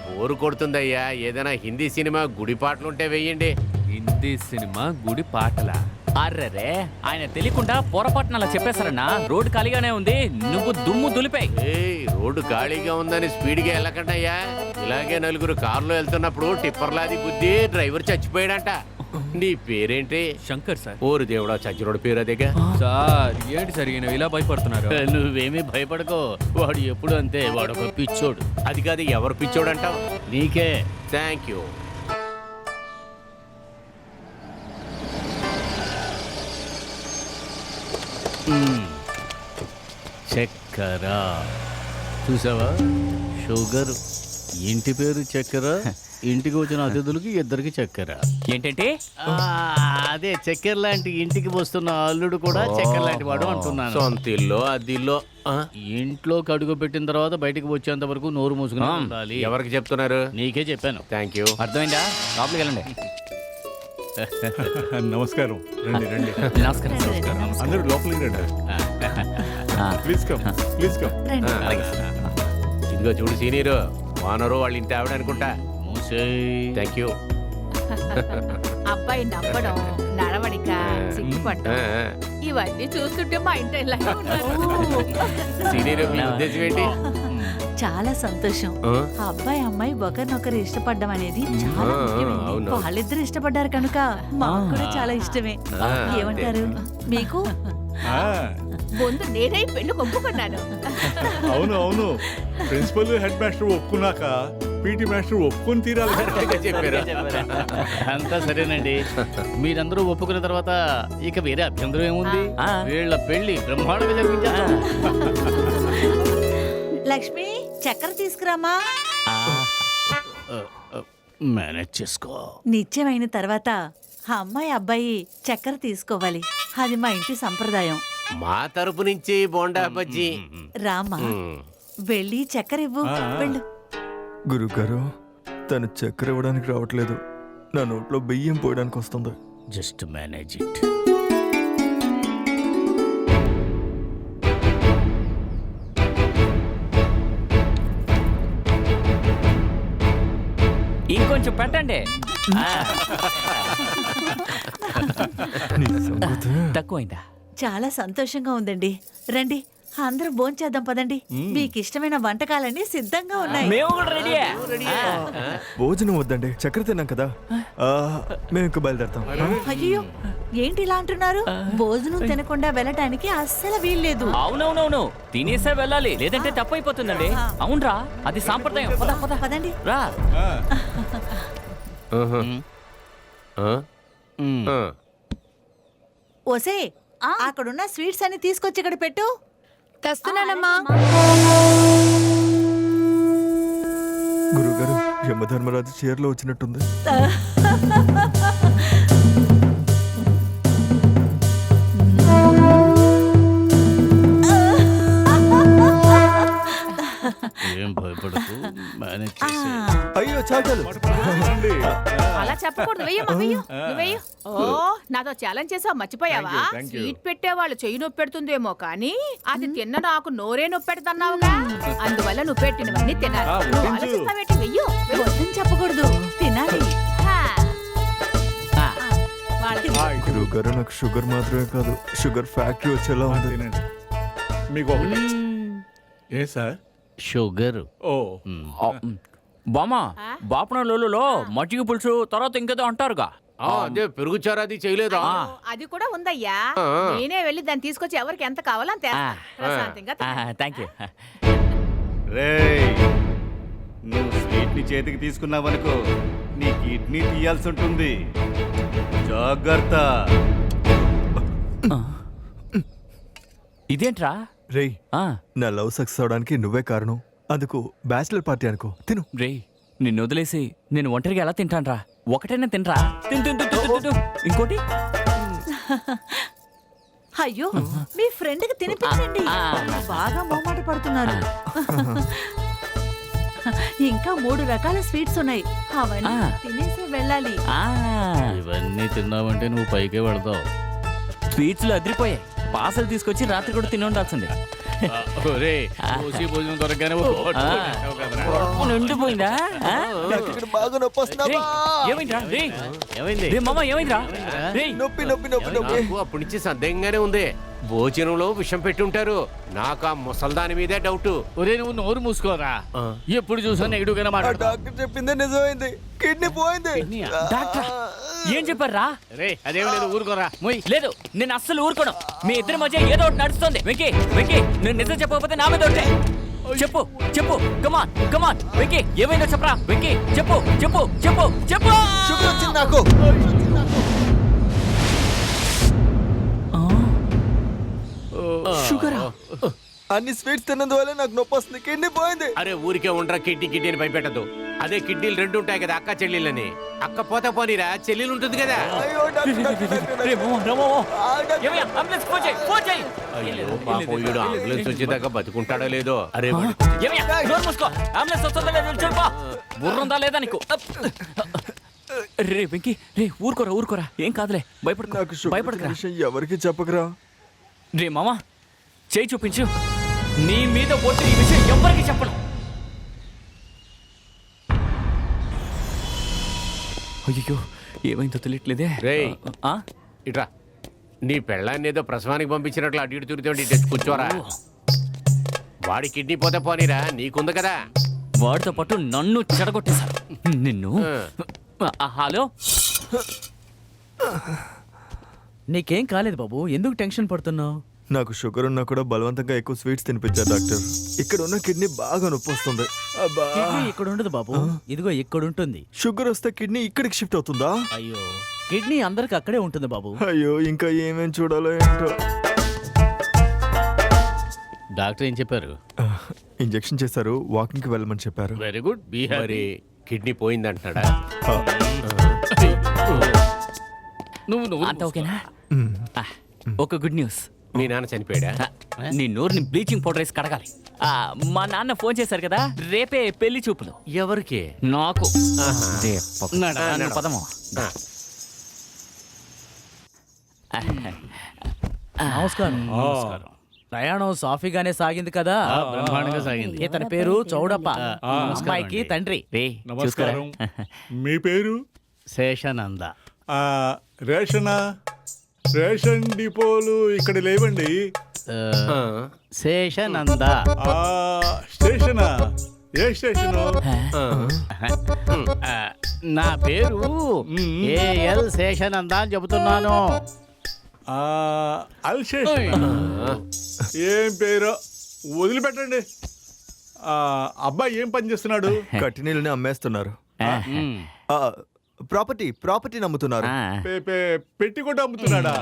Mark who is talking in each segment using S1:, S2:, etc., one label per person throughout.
S1: Bore కొడుతుందయ్యా, ఏదైనా Hindi cinema గుడి పాటలుంటే వెయ్యండి.
S2: హిందీ సినిమా గుడి పాటల? అర్రరే, ఆయన తెలియకుండా పొరపాటున అలా చెప్పేశారన్నా. రోడ్డు ఖాళీగానే ఉంది, నువ్వు దుమ్ము దులిపాయి.
S1: రోడ్డు ఖాళీగా ఉందని స్పీడ్గా వెళ్ళకండయ్యా. ఇలాగే నలుగురు కారులో వెళ్తున్నప్పుడు టిప్పర్లాది గుద్ది డ్రైవర్ చచ్చిపోయాడంట. నీ పేరేంటి?
S2: శంకర్ సార్.
S1: ఓరు దేవుడా, చచ్చినోడు పేరు అదేగా.
S2: సార్ ఏంటి సార్ ఈయన ఇలా భయపడుతున్నారు?
S3: నువ్వేమీ భయపడకో, వాడు ఎప్పుడు అంతే, వాడు ఒక పిచ్చోడు.
S1: అది కాదు, ఎవరు పిచ్చోడు అంటావు?
S3: నీకే.
S1: Thank you.
S3: చక్కెర చూసావా? షుగర్. ఇంటి పేరు చక్కెర, ఇంటికి వచ్చిన అతిథులకి ఇద్దరికి చక్కెర.
S2: ఏంటంటే?
S3: అదే చక్కెర లాంటి ఇంటికి వస్తున్న అల్లుడు కూడా చక్కెర లాంటి వాడు అంటున్నాను.
S1: సొంత ఇల్లు అద్దిల్లో
S3: ఇంట్లోకి అడుగు పెట్టిన తర్వాత బయటకు వచ్చేంత వరకు నోరు మూసుకుని ఉండాలి.
S1: ఎవరికి చెప్తున్నారు?
S3: నీకే చెప్పాను.
S1: Thank you.
S2: అర్థమైందా? లోపలికి వెళ్ళండి.
S4: నమస్కారం. రండి రండి.
S2: నమస్కారం.
S4: అందరూ లోపలికి రండి. Please come, please come.
S1: ఇదిగో చూడు సీనియర్, వానరు వాళ్ళ ఇంటి ఆవిడ అనుకుంటా. Thank you.
S5: అబ్బాయి నవ్వడం, నడవడిక, సిగ్గుపడ్డం ఇవన్నీ చూస్తుంటే మా ఇంటి ఇలాగే ఉన్నారు.
S1: సీనియర్, మీ ఉద్దేశం ఏంటి?
S6: చాలా సంతోషం. అబ్బాయి అమ్మాయి ఒకరినొకరు ఇష్టపడ్డం అనేది చాలా ముఖ్యమైనది. వాళ్ళిద్దరు ఇష్టపడ్డారు కనుక మాకు కూడా చాలా ఇష్టమే. ఏమంటారు? మీకు
S5: ముందు నేనే పెళ్లి ఒప్పుకున్నాను.
S4: అవును అవును, ప్రిన్సిపల్ హెడ్ మాస్టర్ ఒప్పుకున్నాక పీటీ మాస్టర్ ఒప్పుకొని తీరాలి.
S1: చెప్పారు.
S3: అంతా సరేనండి. మీరందరూ ఒప్పుకున్న తర్వాత ఇక వేరే అభ్యంతరం ఏముంది? వీళ్ళ పెళ్లి బ్రహ్మాండంగా జరిపించారు.
S6: లక్ష్మి, చక్కెర తీసుకురామా.
S3: మేనేజ్ చేసుకో.
S6: నిత్యమైన తర్వాత అమ్మాయి అబ్బాయి చక్కెర తీసుకోవాలి. అది మా ఇంటి సంప్రదాయం.
S1: మా తరపు నుంచి బోండా బజ్జీ.
S6: రామా, వెళ్ళి చక్కెర ఇవ్వు. వెళ్ళు.
S7: గురుగారు, తను చక్కెర ఇవ్వడానికి రావట్లేదు, నా నోట్లో బియ్యం పోయడానికి వస్తుంది.
S3: Just manage it.
S2: ఇంకొంచెం పెట్టండి. తక్కువైందా?
S6: చాలా సంతోషంగా ఉందండి. రండి, అందరూ భోంచేద్దాం పదండి. మీకు ఇష్టమైన వంటకాలన్నీ సిద్ధంగా ఉన్నాయి.
S2: మేము కూడా రెడీయే.
S7: భోజనం వద్దండి, చక్కెర తిన్నాం కదా. మేము ఇంక బయలుదేరతాం.
S6: అయ్యో, ఏంటి ఇలా అంటున్నారు? భోజనం తినకుండా వెళ్ళటానికి అస్సలు వీల్లేదు.
S2: అవునవునవును, తినేసే వెళ్ళాలి, లేదంటే తప్పైపోతుందండి. అవునరా, అది సాంప్రదాయం.
S6: పదండి.
S2: రా.
S6: ఓసే, అక్కడున్న స్వీట్స్ అన్ని తీసుకొచ్చి ఇక్కడ పెట్టు.
S5: తెస్తున్నానమ్మా.
S7: గురుగారు, యమధర్మరాజు చీరలో వచ్చినట్టుంది.
S3: ఏం భయపడకు, మేనేజ్
S7: అయ్యో చాలు.
S5: అలా చెప్పకూడదు. వెయ్యమ్మా, వెయ్యు. నువ్వు వెయ్యు. ఓ, నాతో ఛాలెంజ్ చేసావు, మర్చిపోయావా? స్వీట్ పెట్టేవాళ్ళు చెయ్యి నొప్పి పెడుతుందేమో కానీ అది తిన్న నాకు నోరే నొప్పి పెడుతున్నావుగా. అందువల్ల నువ్వు పెట్టినవన్నీ తినాలి. నువ్వు ఆలోచిస్తావేంటి? వెయ్యు.
S6: వద్దని చెప్పకూడదు, తినాలి.
S7: గురుగారు, నాకు షుగర్ మాత్రమే కాదు, షుగర్ ఫ్యాక్టరీ వచ్చేలా ఉంది.
S4: మీకు ఒకటి. ఏ సార్?
S3: షుగర్.
S4: ఓ
S2: బామా, బాపనలో మజ్జిగ పులుసు తర్వాత ఇంకేదో అంటారుగా.
S1: అదే పెరుగుచారు, అది చేయలేదా?
S5: అది కూడా ఉందయ్యా. నేనే వెళ్ళి దాన్ని తీసుకొచ్చి ఎవరికి ఎంత కావాలో అంత ప్రశాంతంగా.
S2: Thank you.
S8: రేయ్, నువ్వు స్వీట్ ని చేతికి తీసుకున్నావనుకో, నీ కిడ్నీ తీయాల్సి ఉంటుంది. జాగ్రత్త.
S2: ఇదేంట్రా?
S7: రేయ్, నా లవ్ సక్సెస్ అవడానికి నువ్వే కారణం. అందుకు బ్యాచిలర్ పార్టీ అనుకో, తిను.
S2: రేయ్, నిన్ను వదిలేసి నేను ఒంటరిగా ఎలా తింటాన్రా? ఒకటైనా తినరా. ఇంకోటి.
S6: అయ్యో, మీ ఫ్రెండ్ కి తినిపించండి. బాగా మొహమాట పడుతున్నారు. ఇంకా 3 రకాల స్వీట్స్ ఉన్నాయి, అవన్నీ తినేసి వెళ్ళాలి.
S3: ఇవన్నీ తిన్నావంటే నువ్వు పైకే వెళతావు.
S2: స్వీట్స్ లో అదిరిపోయాయి. పార్సల్ తీసుకొచ్చి రాత్రి కూడా తిని ఉండాల్సిందే.
S3: ఒరే కోసి భోజనం దొరకగానే ఒక హోటల్ పెట్టావు కదరా.
S2: నిండిపోయిందా? ఆ?
S7: నాకు ఇక్కడ బాగా నొప్పి వస్తుందా?
S2: రేయ్, ఏమైందిరా? రేయ్,
S3: ఏమైంది?
S2: రేయ్ మామ ఏమైందిరా? రేయ్,
S7: నొప్పి నొప్పి నొప్పి నొప్పి.
S1: నాకు అప్పటి నుంచి సందేహంగానే ఉంది. భోజనంలో విషం పెట్టి ఉంటారు. నాకు ఆ ముసల్దాని మీదే డౌట్.
S3: ఒరే నువ్వు నోరు మూసుకోరా. ఎప్పుడు చూసా నెగిటివ్ గానే
S7: ఆ
S3: మాట్లాడు.
S7: డాక్టర్ చెప్పిందే నిజమైంది, కిడ్నీ పోయింది.
S3: కిడ్నీయా?
S2: డాక్టర్ ఏం చెప్పారా?
S3: రే అదేం లేదు ఊరుకోరా. మొయ్
S2: లేదు, నేను అస్సలు ఊరుకోను. మీ ఇద్దరి మధ్య ఏదో ఒకటి నడుస్తుంది. వెంకీ వెంకీ, నేను నిజం చెప్పకపోతే నా మీద ఒకటే. చెప్పు చెప్పు, కమాన్ కమాన్. వెంకీ ఏమైందో చెప్పరా? వెంకీ చెప్పు చెప్పు చెప్పు చెప్పు.
S7: షుగర్ వచ్చింది నాకు.
S2: షుగరా?
S7: అన్ని స్వీట్స్ తిన్నందువల్ల నాకు నొప్పి వస్తుంది, కిడ్నీ పోయింది.
S1: అరే ఊరికే ఉండరా, కిడ్నీని భయపెట్టదు. అదే కిడ్నీలు రెండు ఉంటాయి కదా, అక్క చెల్లెళ్ళని. అక్క పోతే పోనీరా, చెల్లెలు ఉంటుంది కదా.
S7: అయ్యో డాక్టర్, డాక్టర్, డాక్టర్,
S2: రేయ్ మామ, రా మామ.
S7: ఆ, డాక్టర్.
S2: ఏమయ్యా, అంబులెన్స్ ఫోన్ చేయి, ఫోన్ చేయి.
S1: అయ్యో పాపం, ఈడు అంబులెన్స్ వచ్చేదాకా బతుకుంటాడో లేదో. అరే వాడు-
S2: ఏమయ్యా, నోరు మూసుకో. అంబులెన్స్ వస్తుందా లేదా చూడుకో. బుర్రుందా లేదా నీకు? రే వెంకీ, రే ఊరుకోరా ఊరుకోరా, ఏం కాదులే, భయపడకు
S7: నాకు షుగర్
S2: భయపడకురా.
S7: విషయం ఎవరికి చెప్పకరా.
S2: రే మామ, చేయి చూపించు. నీ మీద ఒట్టు, ఈ విషయం ఎవ్వరికి చెప్పను. అయ్యో ఏమైందో తెలియట్లేదే.
S1: రేయ్.
S2: ఆ?
S1: ఇట్రా, నీ పెళ్ళాన్ని ఏదో ప్రసవానికి పంపించినట్లు అటు ఇటు తిరుగుతుంటే ఇటు తెచ్చి కూర్చోరా. వాడి కిడ్నీ పోతే పోనీరా, నీకుంది కదా.
S2: వాడితో పాటు నన్ను చెడగొట్టేశారు. నిన్ను హలో,
S9: నీకేం కాలేదు బాబు, ఎందుకు టెన్షన్ పడుతున్నావు?
S7: నాకు షుగర్ ఉన్నా కూడా బలవంతంగా ఎక్కువ స్వీట్స్ తినిపించారు డాక్టర్. ఇక్కడ ఉన్న కిడ్నీ బాగా నొప్పి వస్తుంది. అబ్బా.
S9: కిడ్నీ ఇక్కడ ఉండదు బాబు, ఇదిగో ఇక్కడ ఉంటుంది.
S7: షుగర్ వస్తే కిడ్నీ ఇక్కడికి షిఫ్ట్ అవుతుందా?
S9: అయ్యో, కిడ్నీ అందరికి అక్కడే ఉంటుంది బాబు.
S7: అయ్యో, ఇంకా ఏమేం చూడాలో ఏంటో.
S3: డాక్టర్ ఏం చెప్పారు?
S7: ఇంజెక్షన్ చేశారు, వాకింగ్కి వెళ్ళమని చెప్పారు.
S3: Very good. బీ
S1: మరి కిడ్నీ పోయిందంటున్నాడా?
S3: నువ్వు నువ్వు
S2: అంత ఓకేనా? ఆ, ఒక గుడ్ న్యూస్.
S1: మీ నాన్న చనిపోయాడా?
S2: నీ నోరుని బ్లీచింగ్ పౌడర్ వేసి కడగాలి. మా నాన్న ఫోన్ చేశారు కదా, రేపే పెళ్లి చూపులు.
S1: ఎవరికి?
S2: నాకు.
S3: నడు.
S2: పదము.
S9: నమస్కారం.
S3: నమస్కారం.
S9: ప్రయాణం సాఫీగానే సాగింది కదా?
S3: బ్రహ్మాండంగా సాగింది.
S9: ఇతని పేరు చౌడప్ప,
S3: నమస్కారం
S9: అమ్మాయికి
S3: అండి.
S9: తండ్రి.
S2: రే
S4: నమస్కారం. మీ పేరు?
S3: శేషానంద.
S4: ఆ, రేషన్ డిపోలు ఇక్కడ లేవండి.
S3: ఆ, శేషానంద.
S4: ఆ, స్టేషనా? ఏ స్టేషను?
S3: ఆ, నా పేరు ఏఎల్ శేషానంద అని చెబుతున్నాను.
S4: ఆ, అల్ స్టేషన్. ఏం పేరు? వదిలిపెట్టండి. ఆ, అబ్బాయి ఏం పని చేస్తున్నాడు?
S7: కట్టి నీళ్ళని అమ్మేస్తున్నారు.
S3: మ్.
S7: ప్రాపర్టీ నమ్ముతున్నారు.
S4: పెట్టికొట్టు అమ్ముతున్నాడా?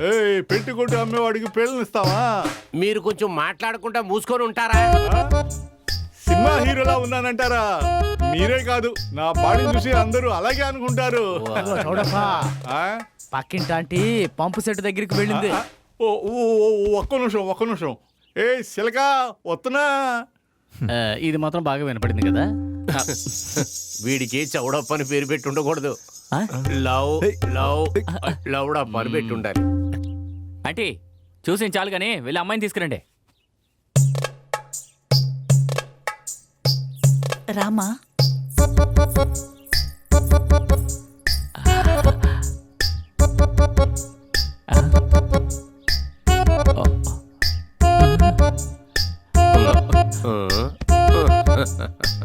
S4: ఏయ్, పెట్టికొట్టు అమ్మేవాడికి పిల్లనిస్తావా?
S1: మీరు కొంచెం మాట్లాడకుండా మూసుకొని ఉంటారా?
S4: సినిమా హీరోలా ఉన్నానంటారా? మీరే కాదు, నా బాడీని చూసి అందరూ అలాగే అనుకుంటారు.
S9: ఇదిగో చౌడప్ప,
S4: ఆ?
S9: పక్కింటాంటి పంపు సెట్ దగ్గరికి వెళ్ళింది.
S4: ఓ, ఓ, ఓ, ఒక్క నిమిషం. ఏ సిలక వస్తున్నా.
S3: ఆ, ఇది మాత్రం బాగా వినపడింది కదా.
S1: వీడికి చౌడప్ప అని పేరు పెట్టి ఉండకూడదు. లౌడప్ప అని పెట్టి ఉండాలి.
S2: అంటే చూసి చాలు కానీ వెళ్ళి అమ్మాయిని తీసుకురండి.
S6: రామా,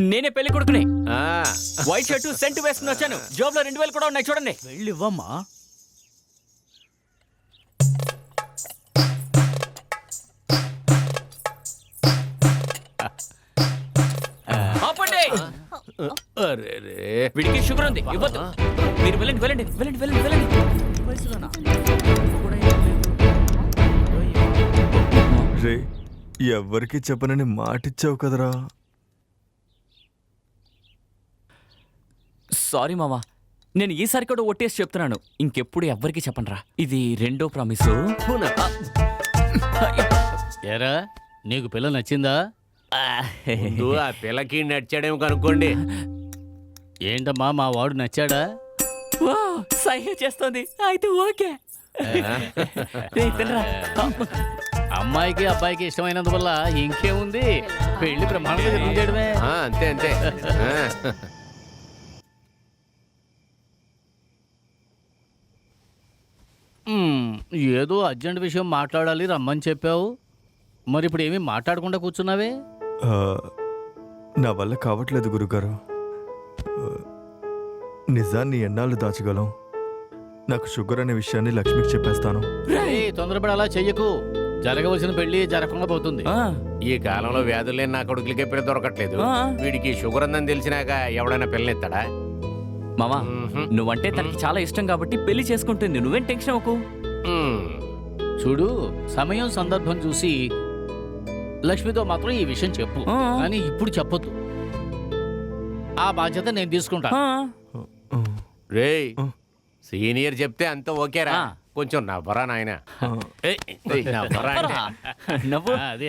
S2: నేనే పెళ్లి కొడుకుని.
S1: ఆ,
S2: వైట్ షర్టు సెంటు వేసుకుని వచ్చాను. జోబ్ లో 2000 కూడా ఉన్నాయి, చూడండి.
S9: వెళ్ళివ్వమ్మా.
S2: ఆపండి.
S1: అరెరే.
S2: వీడికి షుగర్ ఉంది, ఇవ్వద్దు. మీరు వెళ్ళండి వెళ్ళండి వెళ్ళండి వెళ్ళండి వెళ్ళండి.
S7: రే, ఎవ్వరికి చెప్పనని మాటిచ్చావు కదరా.
S2: సారీ మామా, నేను ఈసారి కూడా ఒట్టేసి చెప్తున్నాను, ఇంకెప్పుడు ఎవ్వరికి చెప్పనరా. ఇది రెండో ప్రామిసు.
S3: ఏరా నీకు పిల్ల నచ్చిందా?
S1: ముందు ఆ పిల్లకి నచ్చాడేమో కనుక్కోండి.
S3: ఏంటమ్మా మా వాడు నచ్చాడా?
S2: సహాయం చేస్తోంది, అయితే ఓకే. రేయ్, తినరా.
S3: అమ్మాయికి అబ్బాయికి ఇష్టమైనందువల్ల ఇంకేముంది పెళ్లి బ్రహ్మాండంగా జరిపించేయడమే.
S1: అంతే అంతే ఆ.
S3: ఏదో అర్జెంట్ విషయం మాట్లాడాలి రమ్మని చెప్పావు, మరి ఇప్పుడు ఏమీ మాట్లాడకుండా కూర్చున్నావే?
S7: ఆ, నా వల్ల కావట్లేదు గురుగారు. ఆ, నిజాన్ని ఎన్నాళ్ళు దాచగలం? నాకు షుగర్ అనే విషయాన్ని లక్ష్మికి చెప్పేస్తాను.
S3: ఏయ్, తొందరపడి అలా చెయ్యకు, జరగవలసిన పెళ్లి జరగకుండా పోతుంది.
S2: ఆ,
S1: ఈ కాలంలో వ్యాధులు లేని నా కొడుకులకే పిల్ల దొరకట్లేదు.
S2: ఆ.
S1: వీడికి షుగర్ ఉందని తెలిసినాక ఎవడైనా పిల్లనిస్తాడా?
S2: మావా నువ్వంటే తనకి చాలా ఇష్టం కాబట్టి పెళ్లి చేసుకుంటుంది. నువ్వేం టెన్షన్ అవ్వకు.
S3: చూడు, సమయం సందర్భం చూసి లక్ష్మితో మాత్రం ఈ విషయం చెప్పు,
S2: ఆ.
S3: కానీ ఇప్పుడు చెప్పొద్దు. ఆ బాధ్యత నేను తీసుకుంటా.
S2: ఆ,
S1: రేయ్ సీనియర్ చెప్తే అంత ఓకేరా?
S2: ఆ.
S1: కొంచెం నవ్వరా నాయన.
S7: ఆ,
S1: నవ్వరా అంటే.
S2: నవ్వు.
S3: అదే